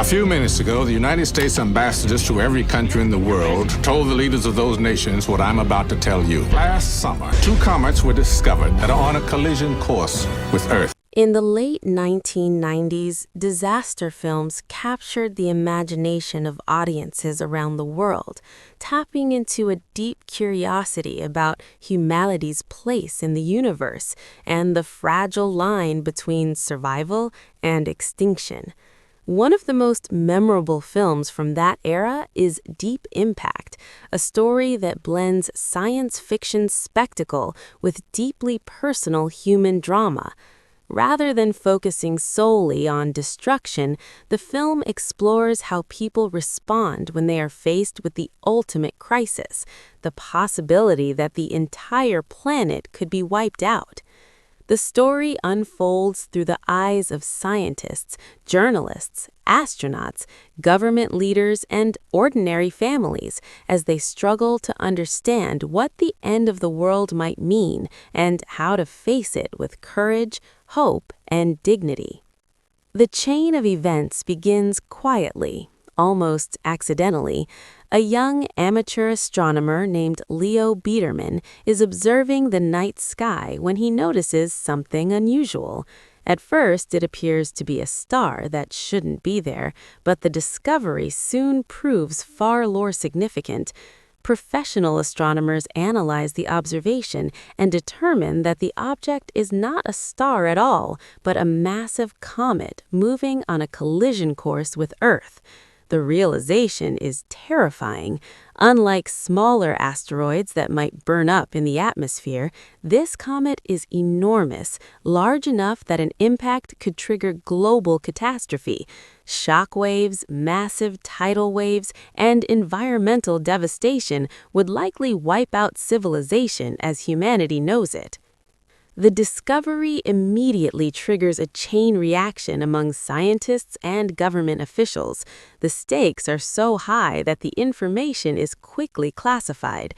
A few minutes ago, the United States ambassadors to every country in the world told the leaders of those nations what I'm about to tell you. Last summer, 2 comets were discovered that are on a collision course with Earth. In the late 1990s, disaster films captured the imagination of audiences around the world, tapping into a deep curiosity about humanity's place in the universe and the fragile line between survival and extinction. One of the most memorable films from that era is Deep Impact, a story that blends science fiction spectacle with deeply personal human drama. Rather than focusing solely on destruction, the film explores how people respond when they are faced with the ultimate crisis, the possibility that the entire planet could be wiped out. The story unfolds through the eyes of scientists, journalists, astronauts, government leaders, and ordinary families as they struggle to understand what the end of the world might mean and how to face it with courage, hope, and dignity. The chain of events begins quietly, almost accidentally. A young amateur astronomer named Leo Biederman is observing the night sky when he notices something unusual. At first, it appears to be a star that shouldn't be there, but the discovery soon proves far more significant. Professional astronomers analyze the observation and determine that the object is not a star at all, but a massive comet moving on a collision course with Earth. The realization is terrifying. Unlike smaller asteroids that might burn up in the atmosphere, this comet is enormous, large enough that an impact could trigger global catastrophe. Shock waves, massive tidal waves, and environmental devastation would likely wipe out civilization as humanity knows it. The discovery immediately triggers a chain reaction among scientists and government officials. The stakes are so high that the information is quickly classified.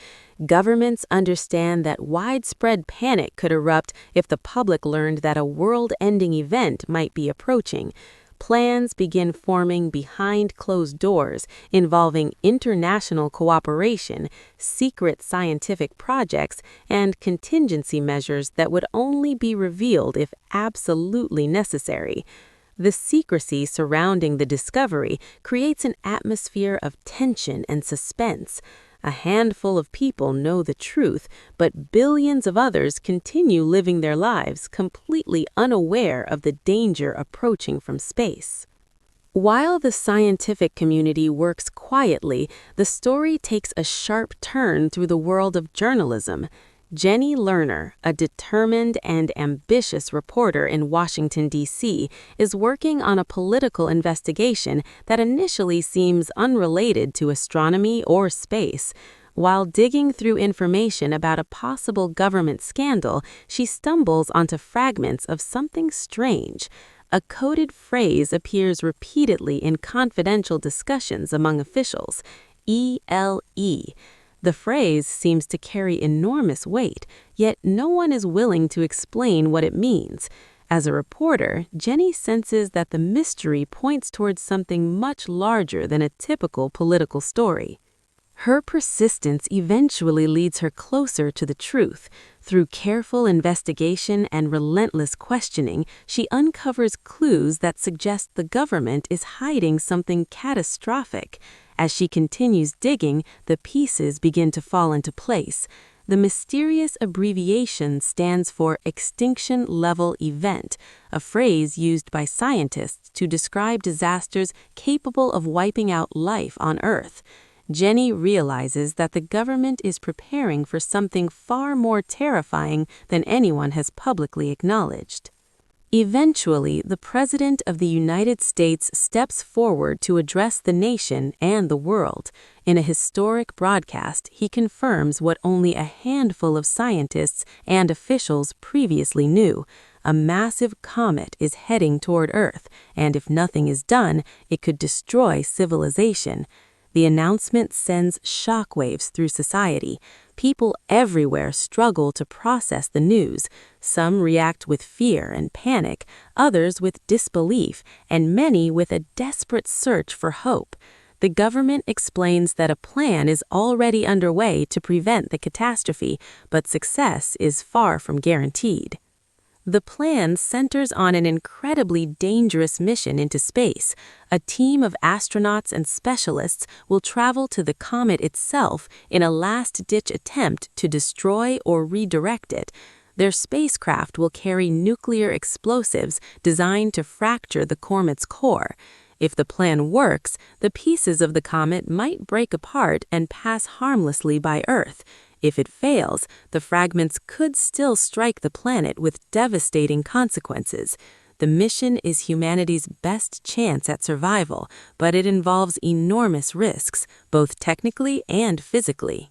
Governments understand that widespread panic could erupt if the public learned that a world-ending event might be approaching. Plans begin forming behind closed doors, involving international cooperation, secret scientific projects, and contingency measures that would only be revealed if absolutely necessary. The secrecy surrounding the discovery creates an atmosphere of tension and suspense. A handful of people know the truth, but billions of others continue living their lives completely unaware of the danger approaching from space. While the scientific community works quietly, the story takes a sharp turn through the world of journalism. Jenny Lerner, a determined and ambitious reporter in Washington, D.C., is working on a political investigation that initially seems unrelated to astronomy or space. While digging through information about a possible government scandal, she stumbles onto fragments of something strange. A coded phrase appears repeatedly in confidential discussions among officials: ELE. The phrase seems to carry enormous weight, yet no one is willing to explain what it means. As a reporter, Jenny senses that the mystery points towards something much larger than a typical political story. Her persistence eventually leads her closer to the truth. Through careful investigation and relentless questioning, she uncovers clues that suggest the government is hiding something catastrophic. As she continues digging, the pieces begin to fall into place. The mysterious abbreviation stands for Extinction Level Event, a phrase used by scientists to describe disasters capable of wiping out life on Earth. Jenny realizes that the government is preparing for something far more terrifying than anyone has publicly acknowledged. Eventually, the President of the United States steps forward to address the nation and the world. In a historic broadcast, he confirms what only a handful of scientists and officials previously knew. A massive comet is heading toward Earth, and if nothing is done, it could destroy civilization. The announcement sends shockwaves through society. People everywhere struggle to process the news. Some react with fear and panic, others with disbelief, and many with a desperate search for hope. The government explains that a plan is already underway to prevent the catastrophe, but success is far from guaranteed. The plan centers on an incredibly dangerous mission into space. A team of astronauts and specialists will travel to the comet itself in a last-ditch attempt to destroy or redirect it. Their spacecraft will carry nuclear explosives designed to fracture the comet's core. If the plan works, the pieces of the comet might break apart and pass harmlessly by Earth. If it fails, the fragments could still strike the planet with devastating consequences. The mission is humanity's best chance at survival, but it involves enormous risks, both technically and physically.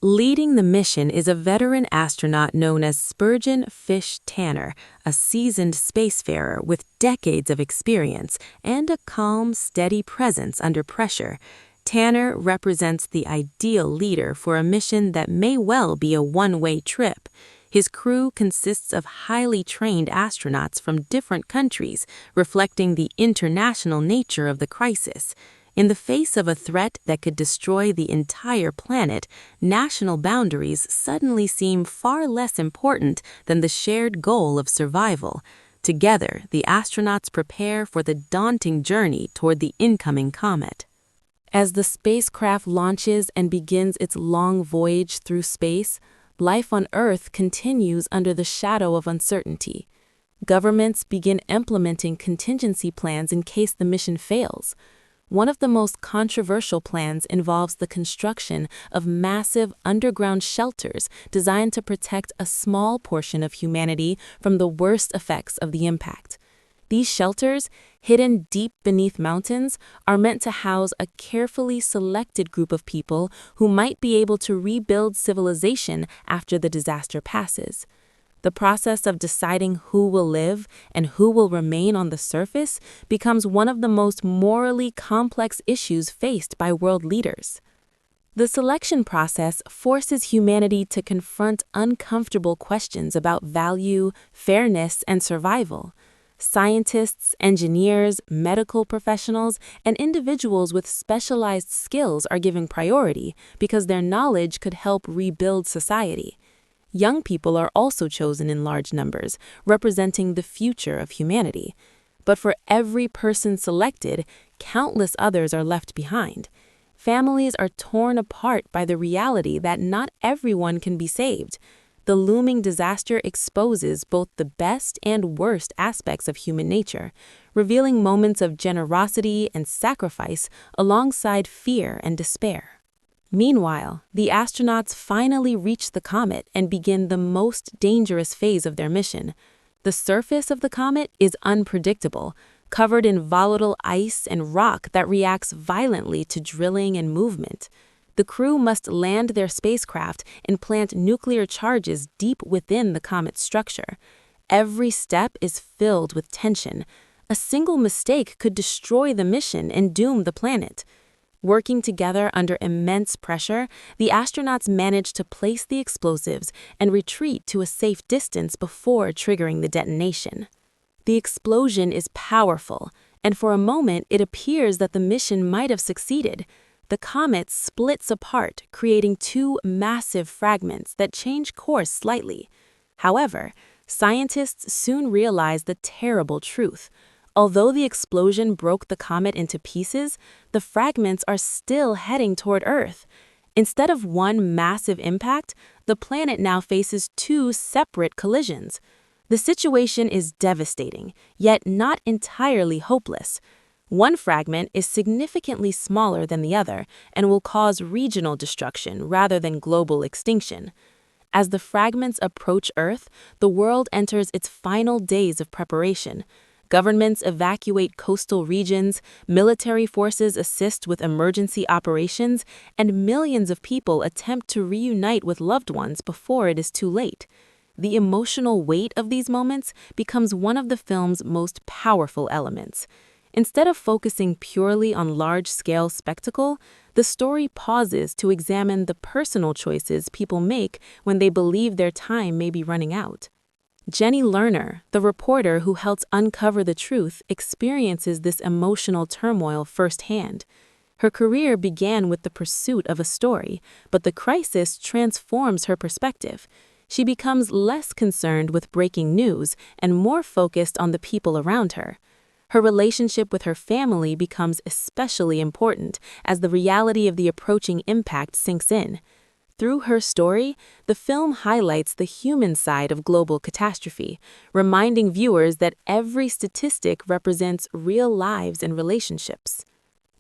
Leading the mission is a veteran astronaut known as Spurgeon Fish Tanner, a seasoned spacefarer with decades of experience and a calm, steady presence under pressure. Tanner represents the ideal leader for a mission that may well be a one-way trip. His crew consists of highly trained astronauts from different countries, reflecting the international nature of the crisis. In the face of a threat that could destroy the entire planet, national boundaries suddenly seem far less important than the shared goal of survival. Together, the astronauts prepare for the daunting journey toward the incoming comet. As the spacecraft launches and begins its long voyage through space, life on Earth continues under the shadow of uncertainty. Governments begin implementing contingency plans in case the mission fails. One of the most controversial plans involves the construction of massive underground shelters designed to protect a small portion of humanity from the worst effects of the impact. These shelters, hidden deep beneath mountains, are meant to house a carefully selected group of people who might be able to rebuild civilization after the disaster passes. The process of deciding who will live and who will remain on the surface becomes one of the most morally complex issues faced by world leaders. The selection process forces humanity to confront uncomfortable questions about value, fairness, and survival. Scientists, engineers, medical professionals, and individuals with specialized skills are given priority because their knowledge could help rebuild society. Young people are also chosen in large numbers, representing the future of humanity. But for every person selected, countless others are left behind. Families are torn apart by the reality that not everyone can be saved. The looming disaster exposes both the best and worst aspects of human nature, revealing moments of generosity and sacrifice alongside fear and despair. Meanwhile, the astronauts finally reach the comet and begin the most dangerous phase of their mission. The surface of the comet is unpredictable, covered in volatile ice and rock that reacts violently to drilling and movement. The crew must land their spacecraft and plant nuclear charges deep within the comet's structure. Every step is filled with tension. A single mistake could destroy the mission and doom the planet. Working together under immense pressure, the astronauts manage to place the explosives and retreat to a safe distance before triggering the detonation. The explosion is powerful, and for a moment it appears that the mission might have succeeded. The comet splits apart, creating two massive fragments that change course slightly. However, scientists soon realize the terrible truth. Although the explosion broke the comet into pieces, the fragments are still heading toward Earth. Instead of one massive impact, the planet now faces two separate collisions. The situation is devastating, yet not entirely hopeless. One fragment is significantly smaller than the other and will cause regional destruction rather than global extinction. As the fragments approach Earth, the world enters its final days of preparation. Governments evacuate coastal regions, military forces assist with emergency operations, and millions of people attempt to reunite with loved ones before it is too late. The emotional weight of these moments becomes one of the film's most powerful elements. Instead of focusing purely on large-scale spectacle, the story pauses to examine the personal choices people make when they believe their time may be running out. Jenny Lerner, the reporter who helped uncover the truth, experiences this emotional turmoil firsthand. Her career began with the pursuit of a story, but the crisis transforms her perspective. She becomes less concerned with breaking news and more focused on the people around her. Her relationship with her family becomes especially important as the reality of the approaching impact sinks in. Through her story, the film highlights the human side of global catastrophe, reminding viewers that every statistic represents real lives and relationships.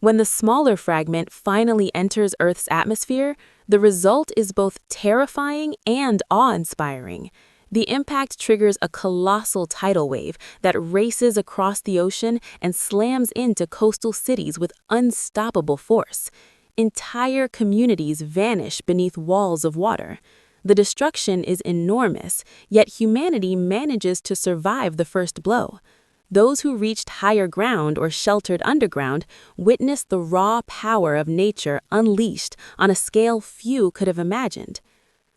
When the smaller fragment finally enters Earth's atmosphere, the result is both terrifying and awe-inspiring. The impact triggers a colossal tidal wave that races across the ocean and slams into coastal cities with unstoppable force. Entire communities vanish beneath walls of water. The destruction is enormous, yet humanity manages to survive the first blow. Those who reached higher ground or sheltered underground witnessed the raw power of nature unleashed on a scale few could have imagined.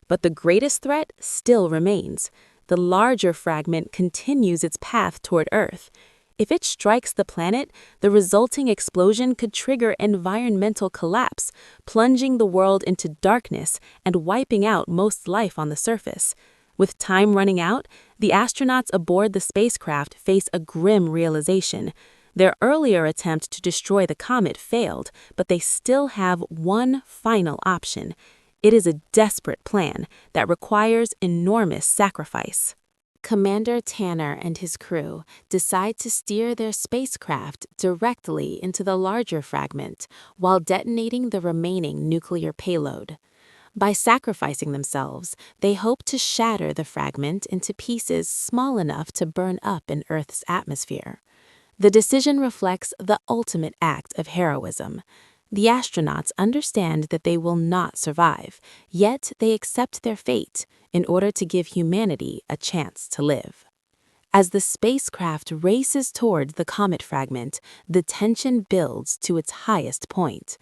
But the greatest threat still remains. The larger fragment continues its path toward Earth. If it strikes the planet, the resulting explosion could trigger environmental collapse, plunging the world into darkness and wiping out most life on the surface. With time running out, the astronauts aboard the spacecraft face a grim realization. Their earlier attempt to destroy the comet failed, but they still have one final option. It is a desperate plan that requires enormous sacrifice. Commander Tanner and his crew decide to steer their spacecraft directly into the larger fragment while detonating the remaining nuclear payload. By sacrificing themselves, they hope to shatter the fragment into pieces small enough to burn up in Earth's atmosphere. The decision reflects the ultimate act of heroism. The astronauts understand that they will not survive, yet they accept their fate in order to give humanity a chance to live. As the spacecraft races toward the comet fragment, the tension builds to its highest point.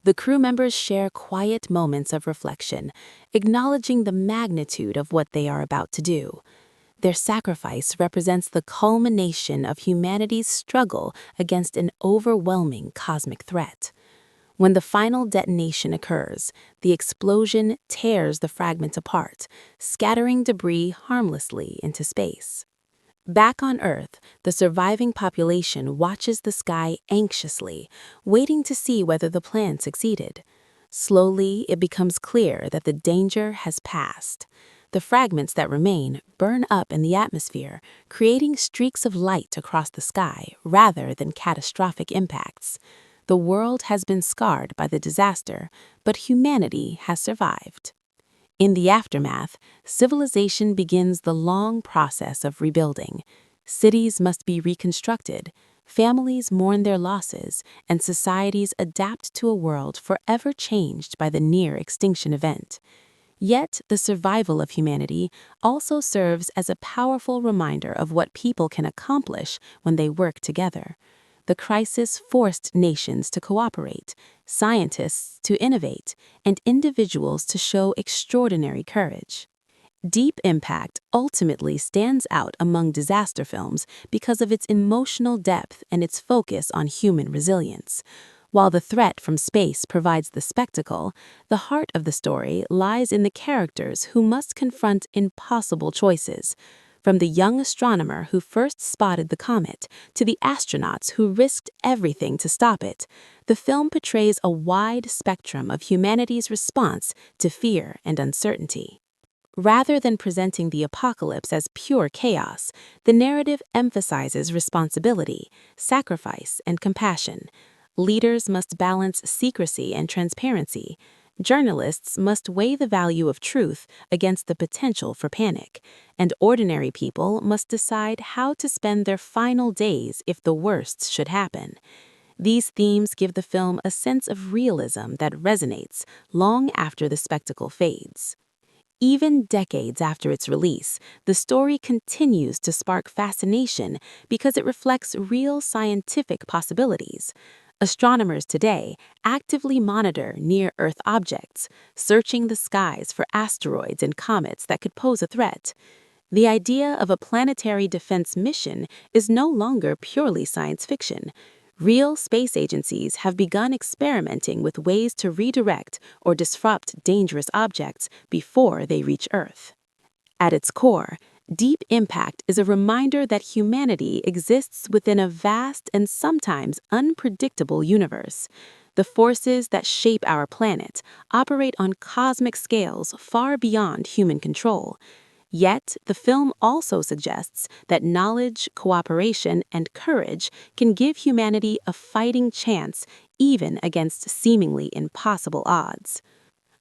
The crew members share quiet moments of reflection, acknowledging the magnitude of what they are about to do. Their sacrifice represents the culmination of humanity's struggle against an overwhelming cosmic threat. When the final detonation occurs, the explosion tears the fragment apart, scattering debris harmlessly into space. Back on Earth, the surviving population watches the sky anxiously, waiting to see whether the plan succeeded. Slowly, it becomes clear that the danger has passed. The fragments that remain burn up in the atmosphere, creating streaks of light across the sky rather than catastrophic impacts. The world has been scarred by the disaster, but humanity has survived. In the aftermath, civilization begins the long process of rebuilding. Cities must be reconstructed, families mourn their losses, and societies adapt to a world forever changed by the near-extinction event. Yet, the survival of humanity also serves as a powerful reminder of what people can accomplish when they work together. The crisis forced nations to cooperate, scientists to innovate, and individuals to show extraordinary courage. Deep Impact ultimately stands out among disaster films because of its emotional depth and its focus on human resilience. While the threat from space provides the spectacle, the heart of the story lies in the characters who must confront impossible choices. From the young astronomer who first spotted the comet to the astronauts who risked everything to stop it, the film portrays a wide spectrum of humanity's response to fear and uncertainty. Rather than presenting the apocalypse as pure chaos, the narrative emphasizes responsibility, sacrifice, and compassion. Leaders must balance secrecy and transparency. Journalists must weigh the value of truth against the potential for panic, and ordinary people must decide how to spend their final days if the worst should happen. These themes give the film a sense of realism that resonates long after the spectacle fades. Even decades after its release, the story continues to spark fascination because it reflects real scientific possibilities. Astronomers today actively monitor near-Earth objects, searching the skies for asteroids and comets that could pose a threat. The idea of a planetary defense mission is no longer purely science fiction. Real space agencies have begun experimenting with ways to redirect or disrupt dangerous objects before they reach Earth. At its core, Deep Impact is a reminder that humanity exists within a vast and sometimes unpredictable universe. The forces that shape our planet operate on cosmic scales far beyond human control. Yet, the film also suggests that knowledge, cooperation, and courage can give humanity a fighting chance even against seemingly impossible odds.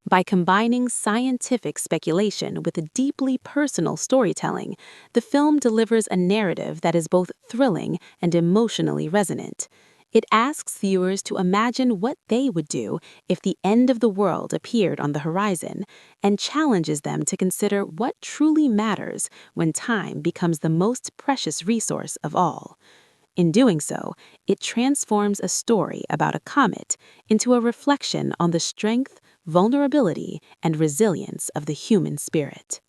By combining scientific speculation with a deeply personal storytelling, the film delivers a narrative that is both thrilling and emotionally resonant. It asks viewers to imagine what they would do if the end of the world appeared on the horizon, and challenges them to consider what truly matters when time becomes the most precious resource of all. In doing so, it transforms a story about a comet into a reflection on the strength, vulnerability, and resilience of the human spirit.